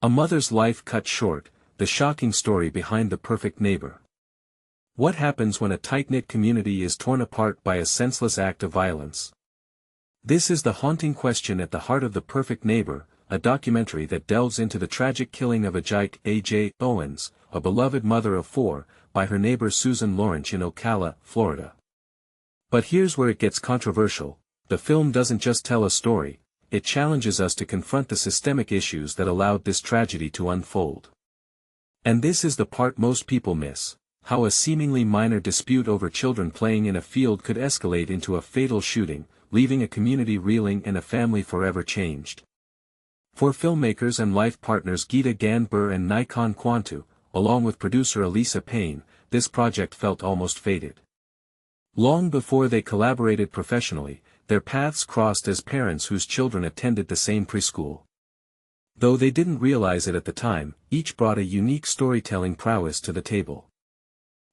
A mother's life cut short, the shocking story behind the perfect neighbor. What happens when a tight-knit community is torn apart by a senseless act of violence? This is the haunting question at the heart of The Perfect Neighbor, a documentary that delves into the tragic killing of Ajike Owens, a beloved mother of 4, by her neighbor Susan Lorincz in Ocala, Florida. But here's where it gets controversial. The film doesn't just tell a story, it challenges us to confront the systemic issues that allowed this tragedy to unfold. And this is the part most people miss: how a seemingly minor dispute over children playing in a field could escalate into a fatal shooting, leaving a community reeling and a family forever changed. For filmmakers and life partners Geeta Gandbhir and Nikon Kwantu, along with producer Elisa Payne, this project felt almost fated. Long before they collaborated professionally, their paths crossed as parents whose children attended the same preschool. Though they didn't realize it at the time, each brought a unique storytelling prowess to the table.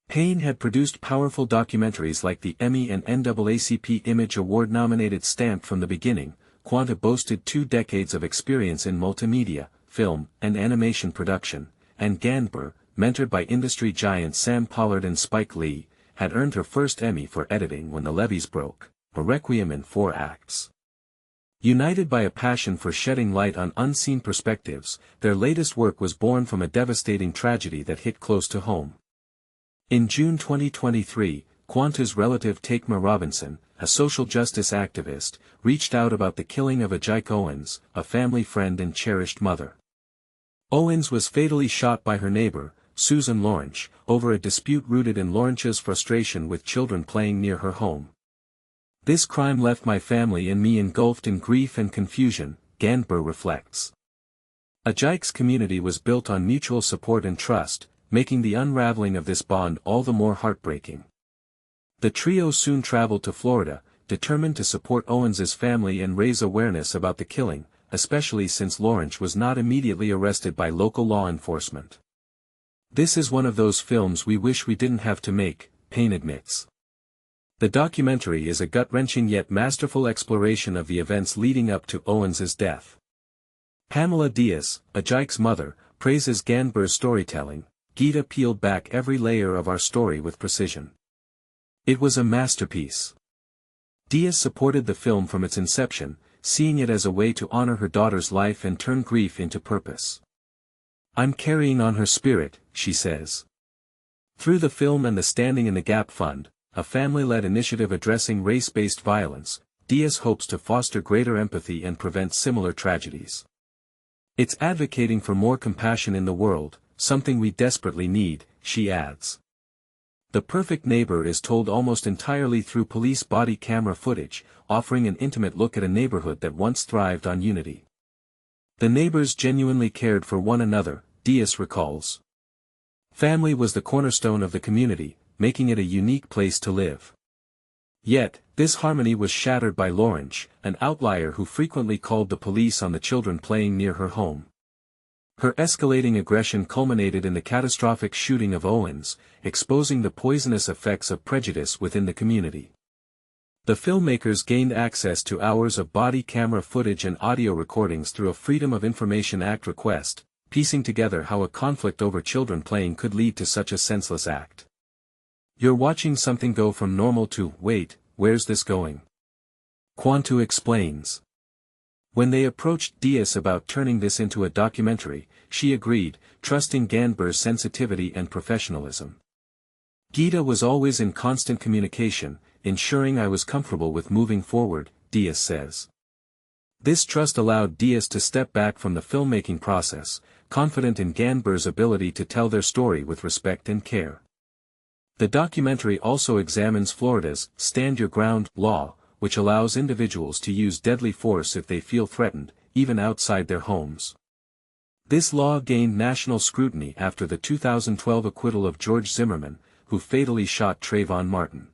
Payne had produced powerful documentaries like the Emmy and NAACP Image Award-nominated Stamp from the beginning. Kwantu boasted 2 decades of experience in multimedia, film, and animation production, and Gandbhir, mentored by industry giants Sam Pollard and Spike Lee, had earned her first Emmy for editing When the Levees Broke, a requiem in 4 acts. United by a passion for shedding light on unseen perspectives, their latest work was born from a devastating tragedy that hit close to home. In June 2023, Kwantu's relative Takema Robinson, a social justice activist, reached out about the killing of Ajike Owens, a family friend and cherished mother. Owens was fatally shot by her neighbor, Susan Lorincz, over a dispute rooted in Lorincz's frustration with children playing near her home. "This crime left my family and me engulfed in grief and confusion," Gandbhir reflects. Ajike's community was built on mutual support and trust, making the unraveling of this bond all the more heartbreaking. The trio soon traveled to Florida, determined to support Owens's family and raise awareness about the killing, especially since Lorincz was not immediately arrested by local law enforcement. "This is one of those films we wish we didn't have to make," Payne admits. The documentary is a gut-wrenching yet masterful exploration of the events leading up to Owens's death. Pamela Diaz, Ajike's mother, praises Gandbhir's storytelling. "Geeta peeled back every layer of our story with precision. It was a masterpiece." Diaz supported the film from its inception, seeing it as a way to honor her daughter's life and turn grief into purpose. "I'm carrying on her spirit," she says. Through the film and the Standing in the Gap Fund, a family-led initiative addressing race-based violence, Diaz hopes to foster greater empathy and prevent similar tragedies. "It's advocating for more compassion in the world, something we desperately need," she adds. The Perfect Neighbor is told almost entirely through police body camera footage, offering an intimate look at a neighborhood that once thrived on unity. The neighbors genuinely cared for one another, Diaz recalls. Family was the cornerstone of the community, making it a unique place to live. Yet, this harmony was shattered by Lorincz, an outlier who frequently called the police on the children playing near her home. Her escalating aggression culminated in the catastrophic shooting of Owens, exposing the poisonous effects of prejudice within the community. The filmmakers gained access to hours of body camera footage and audio recordings through a Freedom of Information Act request, piecing together how a conflict over children playing could lead to such a senseless act. "You're watching something go from normal to, wait, where's this going?" Kwantu explains. When they approached Diaz about turning this into a documentary, she agreed, trusting Gandbhir's sensitivity and professionalism. "Geeta was always in constant communication, ensuring I was comfortable with moving forward," Diaz says. This trust allowed Diaz to step back from the filmmaking process, confident in Gandbhir's ability to tell their story with respect and care. The documentary also examines Florida's Stand Your Ground law, which allows individuals to use deadly force if they feel threatened, even outside their homes. This law gained national scrutiny after the 2012 acquittal of George Zimmerman, who fatally shot Trayvon Martin.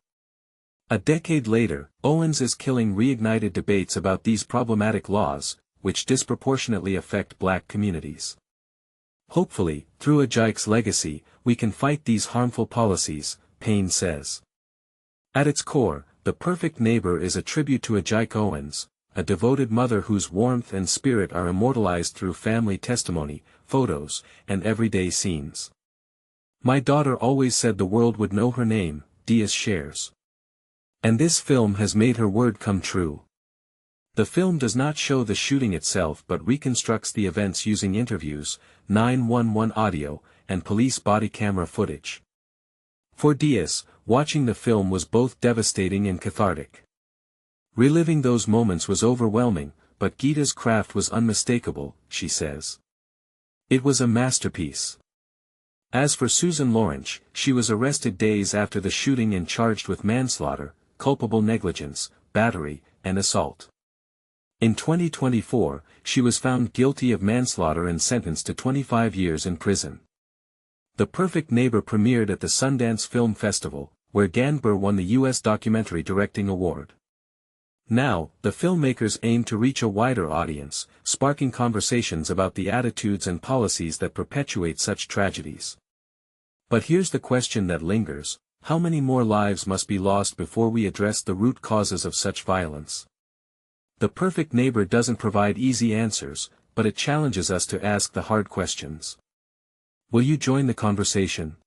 A decade later, Owens's killing reignited debates about these problematic laws, which disproportionately affect Black communities. "Hopefully, through Ajike's legacy, we can fight these harmful policies," Payne says. At its core, The Perfect Neighbor is a tribute to Ajike Owens, a devoted mother whose warmth and spirit are immortalized through family testimony, photos, and everyday scenes. My daughter always said the world would know her name, Diaz shares. And this film has made her word come true. The film does not show the shooting itself but reconstructs the events using interviews, 911 audio, and police body camera footage. For Diaz, watching the film was both devastating and cathartic. Reliving those moments was overwhelming, but Geeta's craft was unmistakable, she says. It was a masterpiece. As for Susan Lorincz, she was arrested days after the shooting and charged with manslaughter, culpable negligence, battery, and assault. In 2024, she was found guilty of manslaughter and sentenced to 25 years in prison. The Perfect Neighbor premiered at the Sundance Film Festival, where Gandbhir won the U.S. Documentary Directing Award. Now, the filmmakers aim to reach a wider audience, sparking conversations about the attitudes and policies that perpetuate such tragedies. But here's the question that lingers: how many more lives must be lost before we address the root causes of such violence? The Perfect Neighbor doesn't provide easy answers, but it challenges us to ask the hard questions. Will you join the conversation?